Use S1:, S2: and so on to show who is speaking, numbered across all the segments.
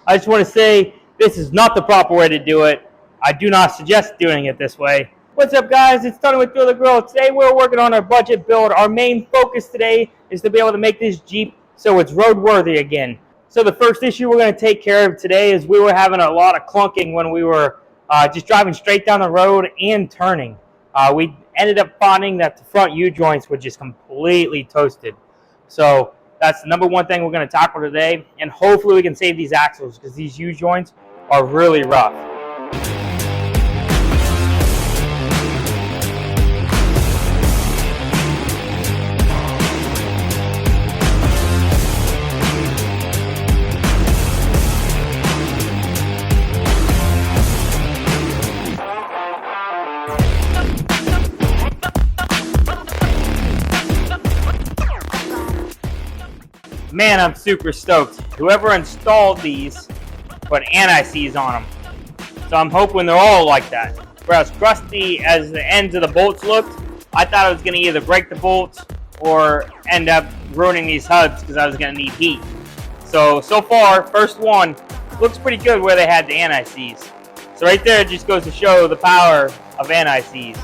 S1: I just want to say this is not the proper way to do it. I do not suggest doing it this way. What's up, guys? It's Tony with Thrill the Grill. Today we're working on our budget build. Our main focus today is to be able to make this Jeep so it's roadworthy again. So the first issue we're going to take care of today is we were having a lot of clunking when we were just driving straight down the road and turning. We ended up finding that the front U-joints were just completely toasted. So that's the number one thing we're going to tackle today, and hopefully we can save these axles because these U-joints are really rough. Man, I'm super stoked. Whoever installed these put anti-seize on them. So I'm hoping they're all like that. For as crusty as the ends of the bolts looked, I thought I was going to either break the bolts or end up ruining these hubs because I was going to need heat. So far, first one looks pretty good where they had the anti-seize. So right there, it just goes to show the power of anti-seize.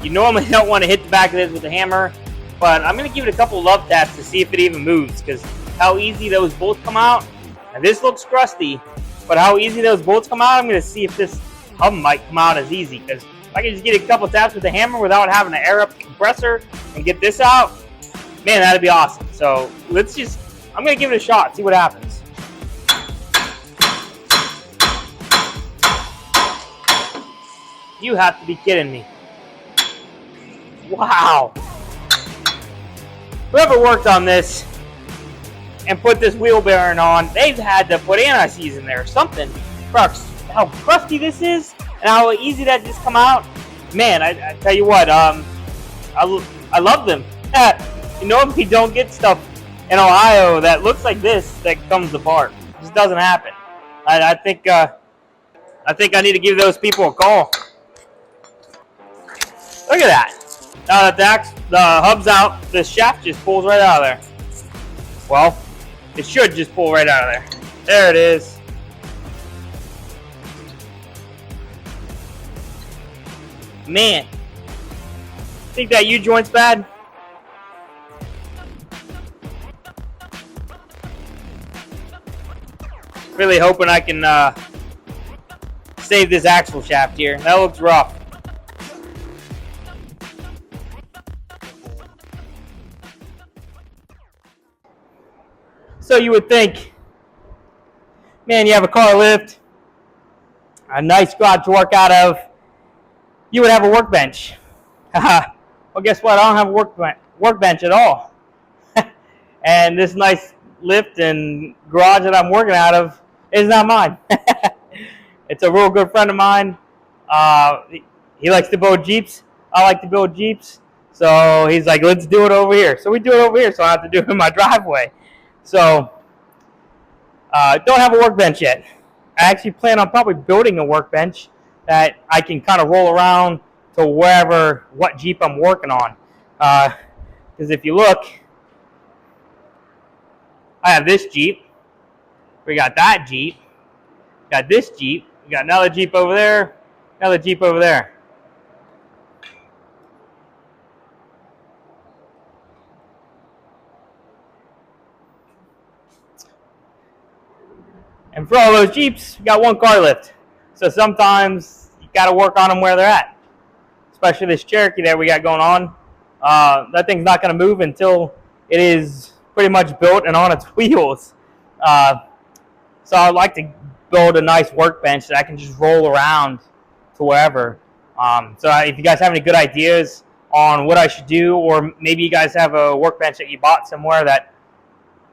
S1: You normally don't want to hit the back of this with a hammer, but I'm going to give it a couple love taps to see if it even moves, because how easy those bolts come out. Now this looks crusty, but how easy those bolts come out, I'm going to see if this hub might come out as easy, because if I can just get a couple taps with the hammer without having to air up the compressor and get this out, man, that'd be awesome. So I'm going to give it a shot, see what happens. You have to be kidding me. Wow. Whoever worked on this and put this wheel bearing on, they've had to put anti-seize in there or something. For how crusty this is and how easy that just come out. Man, I tell you what, I love them. You know, if you don't get stuff in Ohio that looks like this that comes apart. It just doesn't happen. I think I need to give those people a call. Look at that. Now that the hub's out, the shaft just pulls right out of there. Well, it should just pull right out of there. There it is. Man, think that U-joint's bad? Really hoping I can save this axle shaft here. That looks rough. So you would think, man, you have a car lift, a nice garage to work out of, you would have a workbench. Well, guess what? I don't have a workbench at all. And this nice lift and garage that I'm working out of is not mine. It's a real good friend of mine. He likes to build Jeeps. I like to build Jeeps. So he's like, let's do it over here. So we do it over here, so I have to do it in my driveway. So, don't have a workbench yet. I actually plan on probably building a workbench that I can kind of roll around to what Jeep I'm working on. Because if you look, I have this Jeep. We got that Jeep. Got this Jeep. We got another Jeep over there. Another Jeep over there. And for all those Jeeps, you got one car lift. So sometimes you got to work on them where they're at. Especially this Cherokee that we got going on. That thing's not going to move until it is pretty much built and on its wheels. So I'd like to build a nice workbench that I can just roll around to wherever. So if you guys have any good ideas on what I should do, or maybe you guys have a workbench that you bought somewhere that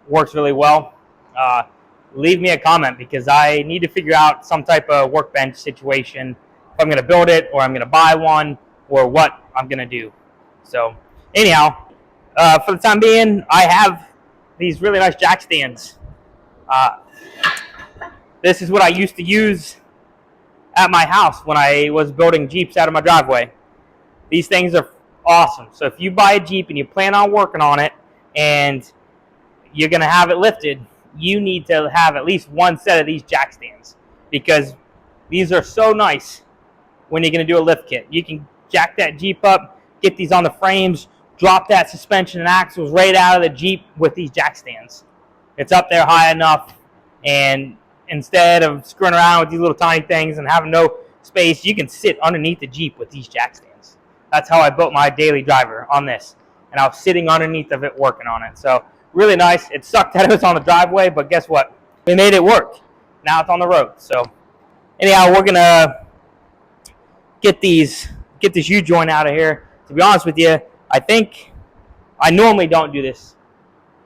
S1: works really well, leave me a comment, because I need to figure out some type of workbench situation, if I'm going to build it or I'm going to buy one, or what I'm going to do. So anyhow, for the time being, I have these really nice jack stands Uh, this is what I used to use at my house when I was building Jeeps out of my driveway. These things are awesome. So if you buy a Jeep and you plan on working on it and you're going to have it lifted, you need to have at least one set of these jack stands, because these are so nice when you're going to do a lift kit. You can jack that Jeep up, get these on the frames, drop that suspension and axles right out of the Jeep with these jack stands. It's up there high enough, and instead of screwing around with these little tiny things and having no space, you can sit underneath the Jeep with these jack stands. That's how I built my daily driver, on this. And I was sitting underneath of it working on it. So really nice. It sucked that it was on the driveway, but guess what? We made it work. Now it's on the road. So anyhow, we're going to get this U-joint out of here. To be honest with you, I normally don't do this.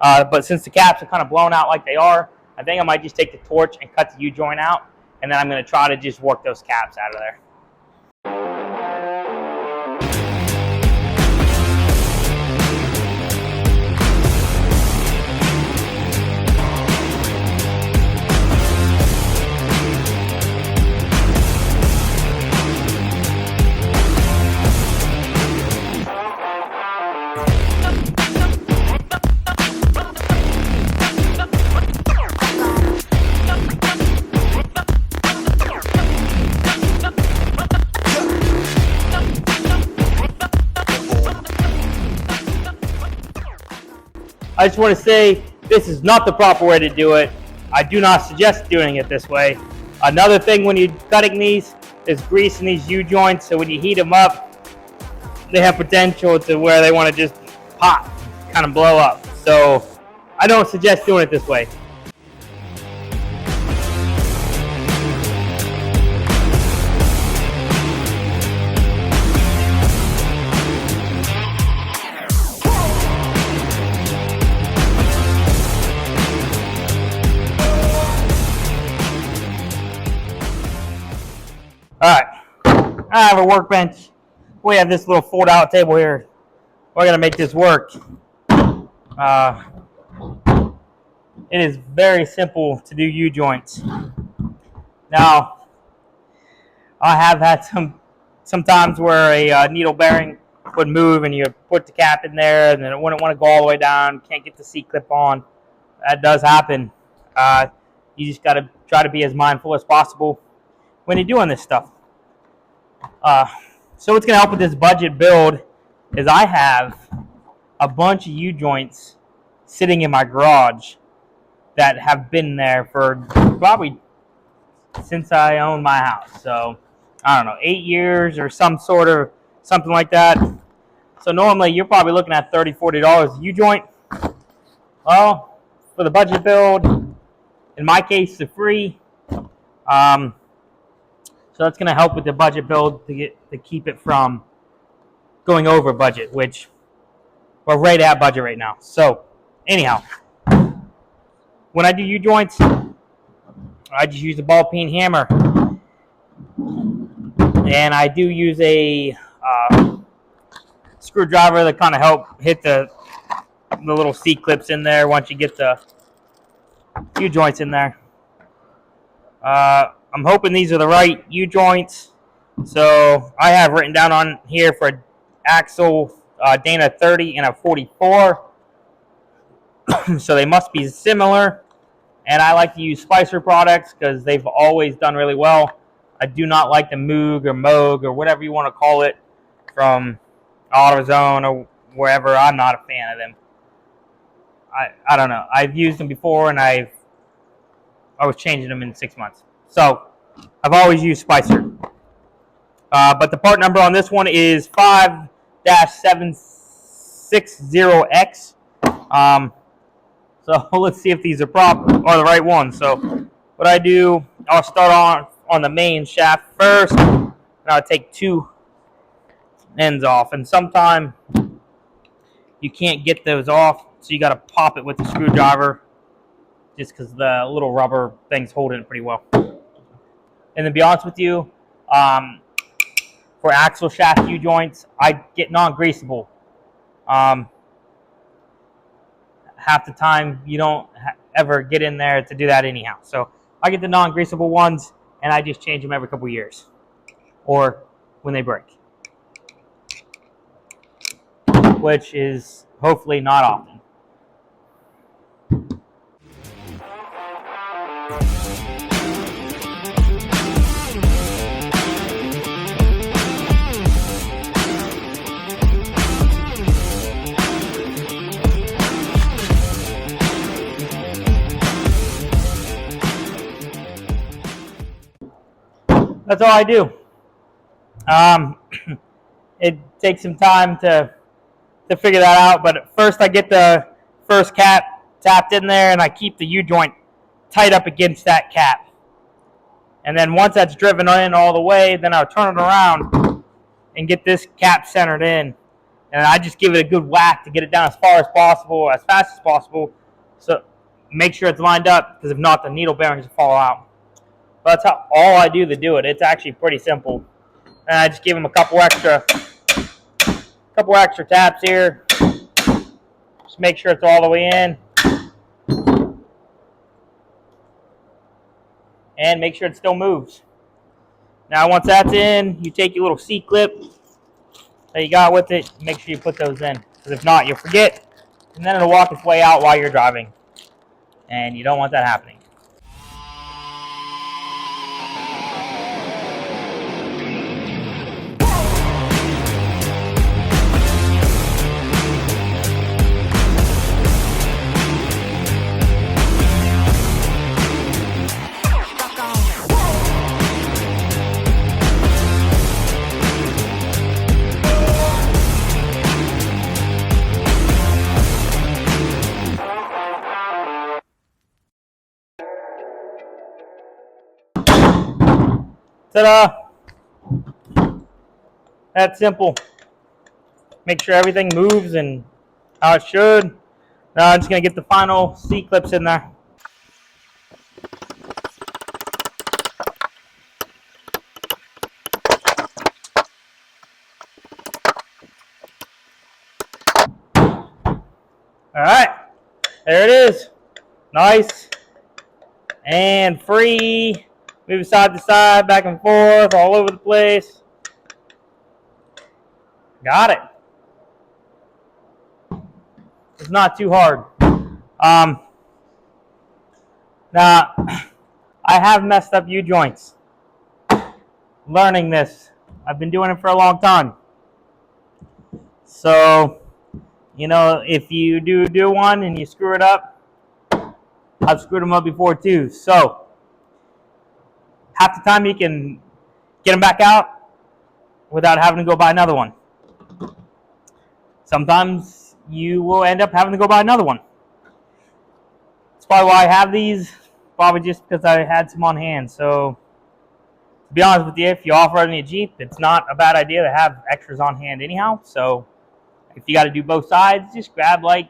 S1: But since the caps are kind of blown out like they are, I think I might just take the torch and cut the U-joint out. And then I'm going to try to just work those caps out of there. I just want to say this is not the proper way to do it. I do not suggest doing it this way. Another thing when you're cutting these is greasing these U-joints, so when you heat them up, they have potential to where they want to just pop, kind of blow up. So I don't suggest doing it this way. Alright, I have a workbench. We have this little fold-out table here. We're going to make this work. It is very simple to do U-joints. Now, I have had some times where a needle bearing would move and you put the cap in there and then it wouldn't want to go all the way down, can't get the C-clip on. That does happen. You just got to try to be as mindful as possible when you're doing this stuff. So what's going to help with this budget build is I have a bunch of U-joints sitting in my garage that have been there for probably since I owned my house. So, I don't know, 8 years or something like that. So normally you're probably looking at $30, $40 a U-joint. Well, for the budget build, in my case, it's free. So that's going to help with the budget build to keep it from going over budget, which we're right at budget right now. So anyhow, when I do U-joints, I just use a ball peen hammer. And I do use a screwdriver that kind of help hit the little C-clips in there once you get the U-joints in there. I'm hoping these are the right U-joints. So I have written down on here for axle Dana 30 and a 44. So they must be similar. And I like to use Spicer products because they've always done really well. I do not like the Moog or Moog or whatever you want to call it from AutoZone or wherever. I'm not a fan of them. I don't know. I've used them before and I was changing them in 6 months. So I've always used Spicer. But the part number on this one is 5-760X. So let's see if these are proper or the right ones. So what I do, I'll start on the main shaft first, and I'll take 2 ends off. And sometimes you can't get those off, so you got to pop it with the screwdriver, just because the little rubber thing's holding it pretty well. And to be honest with you, for axle shaft U-joints, I get non-greasable. Half the time, you don't ever get in there to do that anyhow. So I get the non-greasable ones, and I just change them every couple years or when they break, which is hopefully not often. That's all I do. It takes some time to figure that out, but first I get the first cap tapped in there, and I keep the U-joint tight up against that cap. And then once that's driven in all the way, then I'll turn it around and get this cap centered in. And I just give it a good whack to get it down as far as possible, as fast as possible. So make sure it's lined up, because if not, the needle bearings will fall out. But that's all I do to do it. It's actually pretty simple. And I just give them a couple extra taps here. Just make sure it's all the way in. And make sure it still moves. Now once that's in, you take your little C-clip that you got with it, make sure you put those in. Because if not, you'll forget, and then it'll walk its way out while you're driving. And you don't want that happening. Ta-da! That's simple. Make sure everything moves and how it should. Now I'm just going to get the final C-clips in there. Alright, there it is. Nice and free. Move side to side, back and forth, all over the place. Got it. It's not too hard. Now, I have messed up U-joints. Learning this. I've been doing it for a long time. So, you know, if you do one and you screw it up, I've screwed them up before too. So, half the time you can get them back out without having to go buy another one. Sometimes you will end up having to go buy another one. That's probably why I have these, probably just because I had some on hand. So, to be honest with you, if you off-roading a Jeep, it's not a bad idea to have extras on hand anyhow. So, if you got to do both sides, just grab like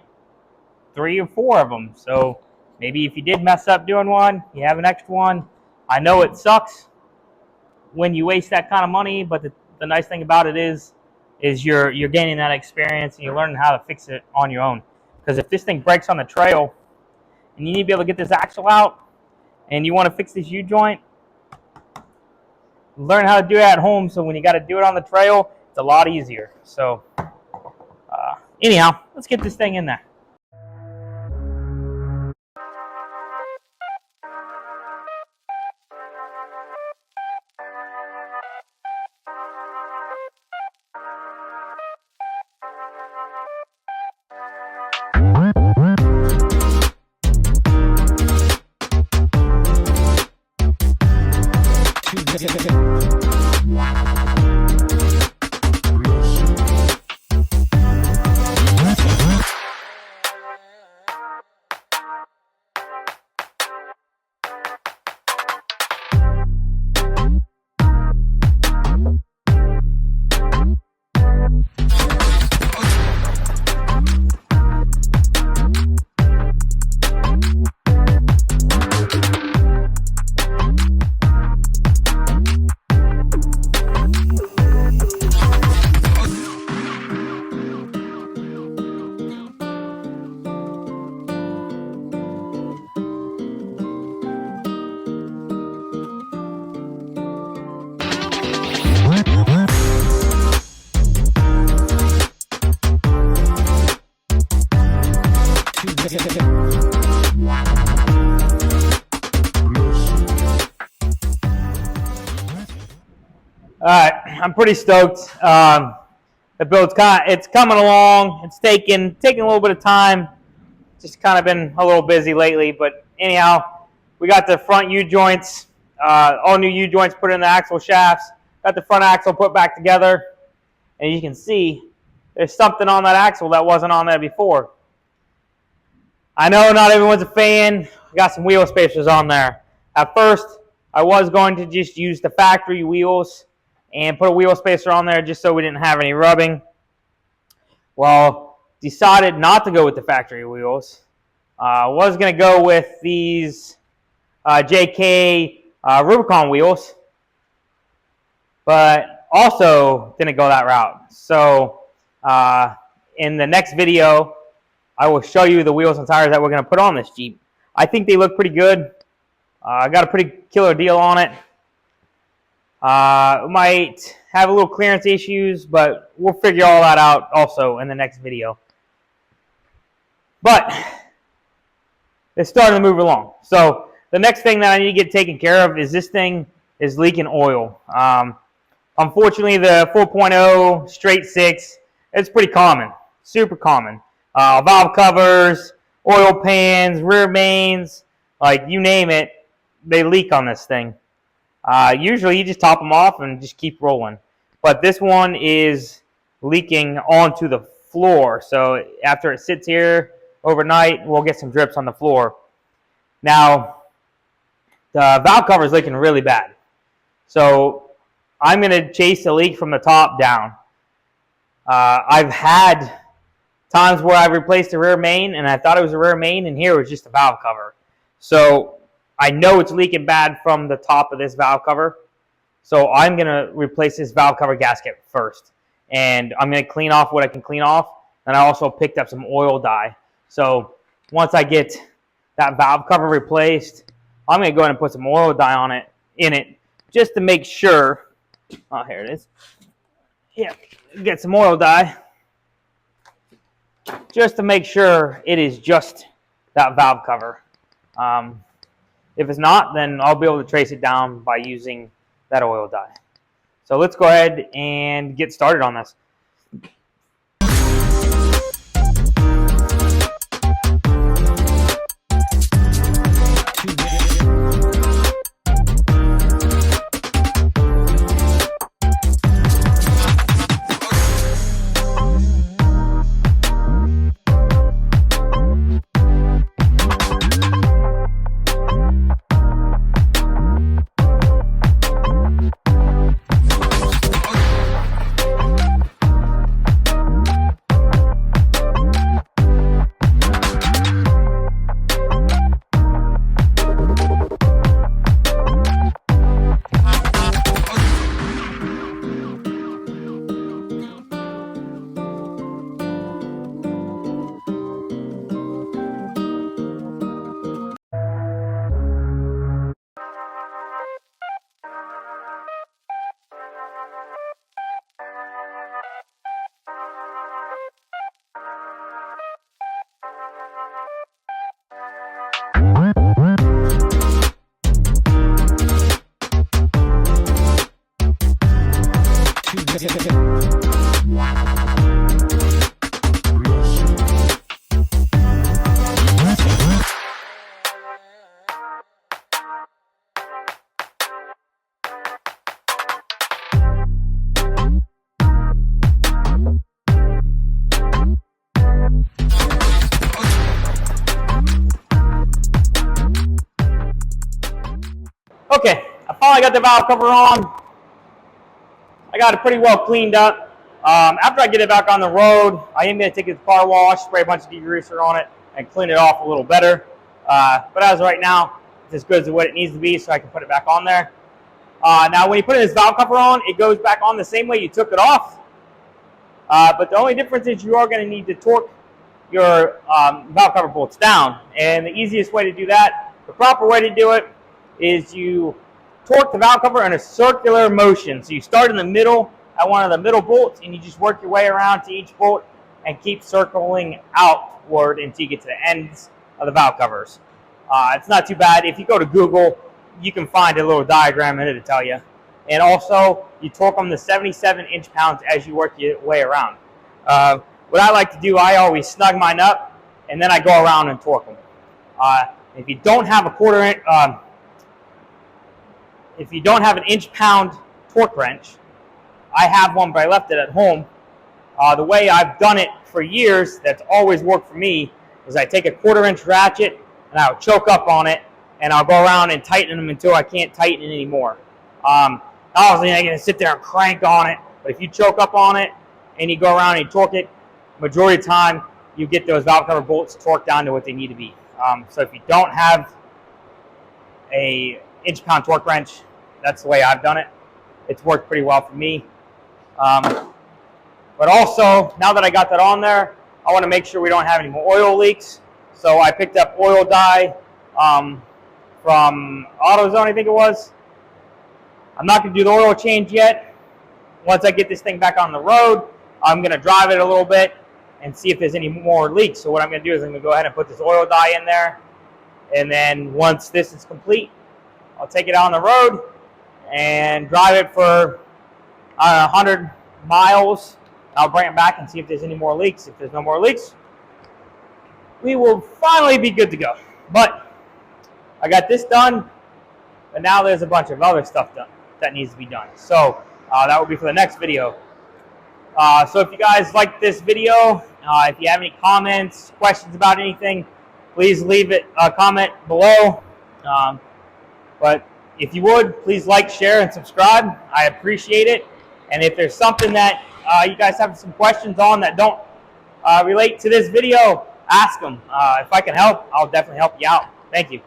S1: 3 or 4 of them. So, maybe if you did mess up doing one, you have an extra one. I know it sucks when you waste that kind of money, but the nice thing about it is you're gaining that experience and you're learning how to fix it on your own. Because if this thing breaks on the trail and you need to be able to get this axle out and you want to fix this U-joint, learn how to do it at home, so when you got to do it on the trail, it's a lot easier. So anyhow, let's get this thing in there. Alright, I'm pretty stoked. The build's it's coming along. It's taking a little bit of time. Just kind of been a little busy lately, but anyhow, we got the front U-joints, all new U-joints put in the axle shafts. Got the front axle put back together, and you can see there's something on that axle that wasn't on there before. I know not everyone's a fan. We got some wheel spacers on there. At first, I was going to just use the factory wheels and put a wheel spacer on there just so we didn't have any rubbing. Well, decided not to go with the factory wheels. Was going to go with these JK Rubicon wheels, but also didn't go that route. So in the next video, I will show you the wheels and tires that we're going to put on this Jeep. I think they look pretty good. I got a pretty killer deal on it. Might have a little clearance issues, but we'll figure all that out also in the next video. But it's starting to move along. So the next thing that I need to get taken care of is this thing is leaking oil. Unfortunately, the 4.0 straight 6, it's pretty common, super common. Valve covers, oil pans, rear mains, like you name it, they leak on this thing. Usually you just top them off and just keep rolling. But this one is leaking onto the floor. So after it sits here overnight, we'll get some drips on the floor. Now, the valve cover is leaking really bad. So I'm going to chase the leak from the top down. I've had times where I've replaced the rear main and I thought it was a rear main, and here it was just a valve cover. So I know it's leaking bad from the top of this valve cover. So I'm going to replace this valve cover gasket first. And I'm going to clean off what I can clean off. And I also picked up some oil dye. So once I get that valve cover replaced, I'm going to go ahead and put some oil dye in it, just to make sure. Oh, here it is. Yeah, get some oil dye, just to make sure it is just that valve cover. If it's not, then I'll be able to trace it down by using that oil dye. So let's go ahead and get started on this. Okay, I finally got the valve cover on. I got it pretty well cleaned up. After I get it back on the road, I am going to take it to the car wash, spray a bunch of degreaser on it, and clean it off a little better. But as of right now, it's as good as what it needs to be, so I can put it back on there. Now, when you put this valve cover on, it goes back on the same way you took it off. But the only difference is you are going to need to torque your valve cover bolts down. And the easiest way to do that, the proper way to do it, is you torque the valve cover in a circular motion. So you start in the middle at one of the middle bolts, and you just work your way around to each bolt and keep circling outward until you get to the ends of the valve covers. It's not too bad. If you go to Google, you can find a little diagram in it to tell you. and also you torque them to 77 inch-pounds as you work your way around. What I like to do, I always snug mine up, and then I go around and torque them. If you don't have a if you don't have an inch-pound torque wrench, I have one, but I left it at home. The way I've done it for years, that's always worked for me, is I take a 1/4 inch ratchet and I'll choke up on it, and I'll go around and tighten them until I can't tighten it anymore. Obviously, I'm going to sit there and crank on it, but if you choke up on it and you go around and you torque it, majority of the time you get those valve cover bolts torqued down to what they need to be. So if you don't have a inch-pound torque wrench, that's the way I've done it. It's worked pretty well for me. But also, now that I got that on there, I want to make sure we don't have any more oil leaks. So I picked up oil dye from AutoZone, I think it was. I'm not going to do the oil change yet. Once I get this thing back on the road, I'm going to drive it a little bit and see if there's any more leaks. So what I'm going to do is I'm going to go ahead and put this oil dye in there. And then once this is complete, I'll take it out on the road and drive it for 100 miles. I'll bring it back and see if there's any more leaks. If there's no more leaks, we will finally be good to go. But I got this done, but now there's a bunch of other stuff done that needs to be done. So that will be for the next video. So if you guys like this video, if you have any comments, questions about anything, please leave a comment below. But if you would, please like, share, and subscribe. I appreciate it. And if there's something that you guys have some questions on that don't relate to this video, ask them. If I can help, I'll definitely help you out. Thank you.